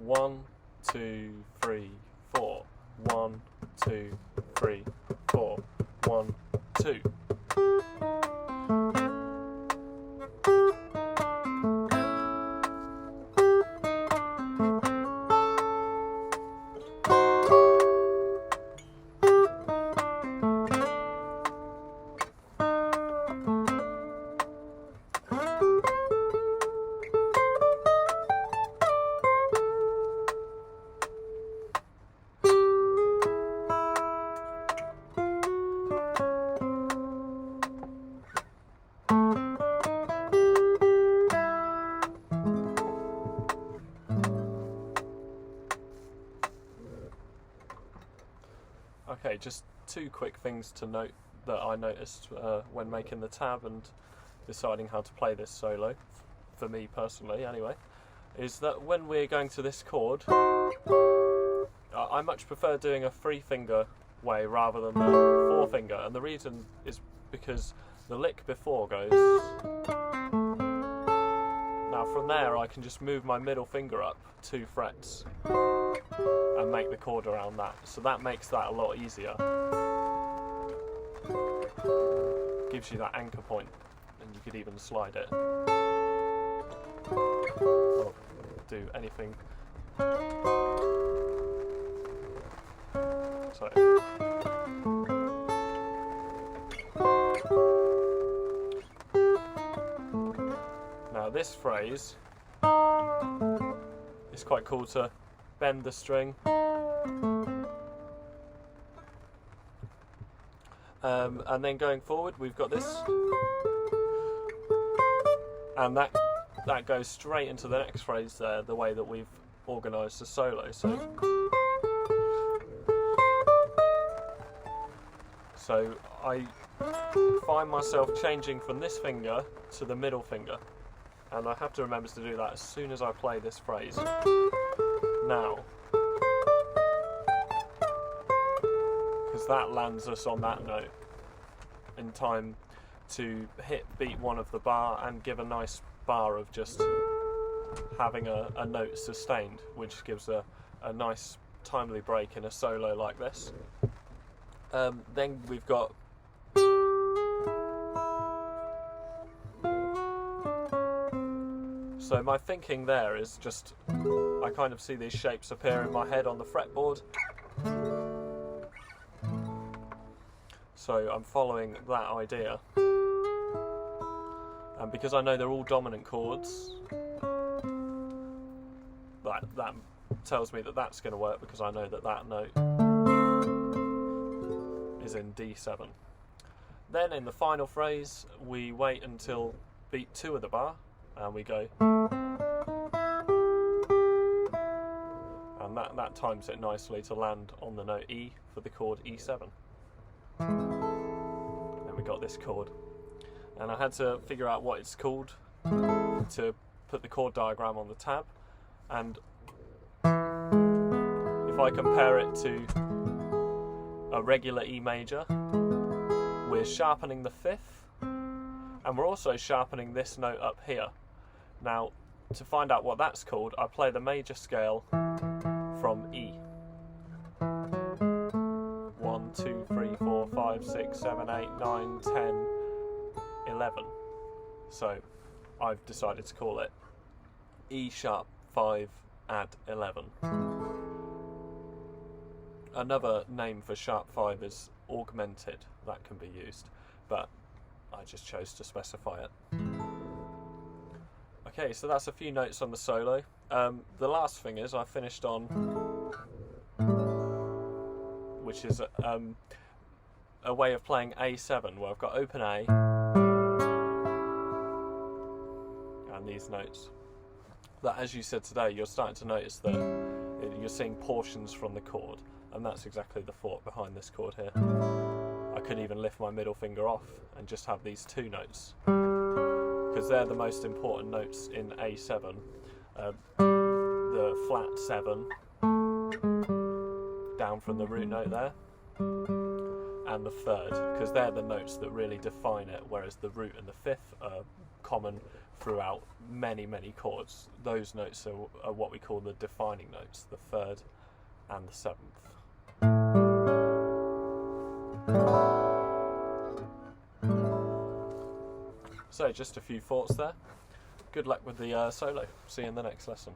1, 2, 3, 4. 1, 2, 3, 4. 1, 2. Okay, just two quick things to note that I noticed when making the tab and deciding how to play this solo, for me personally anyway, is that when we're going to this chord, I much prefer doing a 3-finger way rather than the 4-finger, and the reason is because the lick before goes. Now from there I can just move my middle finger up 2 frets and make the chord around that, so that makes that a lot easier. Gives you that anchor point, and you could even slide it or do anything. So now this phrase is quite cool to bend the string, and then going forward we've got this, and that goes straight into the next phrase there, the way that we've organised the solo. So I find myself changing from this finger to the middle finger, and I have to remember to do that as soon as I play this phrase. Now, because that lands us on that note in time to beat one of the bar and give a nice bar of just having a note sustained, which gives a nice timely break in a solo like this. Then we've got so my thinking there is just, I kind of see these shapes appear in my head on the fretboard, so I'm following that idea, and because I know they're all dominant chords, that tells me that that's going to work, because I know that that note is in D7. Then in the final phrase we wait until beat 2 of the bar and we go, and that times it nicely to land on the note E for the chord E7. And we got this chord, and I had to figure out what it's called to put the chord diagram on the tab, and if I compare it to a regular E major, we're sharpening the 5th, and we're also sharpening this note up here. Now, to find out what that's called, I play the major scale from E. 1, 2, 3, 4, 5, 6, 7, 8, 9, 10, 11. So I've decided to call it E sharp 5 add 11. Another name for sharp 5 is augmented. That can be used, but I just chose to specify it. Okay, so that's a few notes on the solo. The last thing is I finished on, which is a way of playing A7, where I've got open A and these notes. That, as you said today, you're starting to notice that you're seeing portions from the chord, and that's exactly the thought behind this chord here. I could even lift my middle finger off and just have these 2 notes, because they're the most important notes in A7. The flat 7 down from the root note there, and the 3rd, because they're the notes that really define it, whereas the root and the 5th are common throughout many chords. Those notes are what we call the defining notes, the third and the seventh. So just a few thoughts there. Good luck with the solo. See you in the next lesson.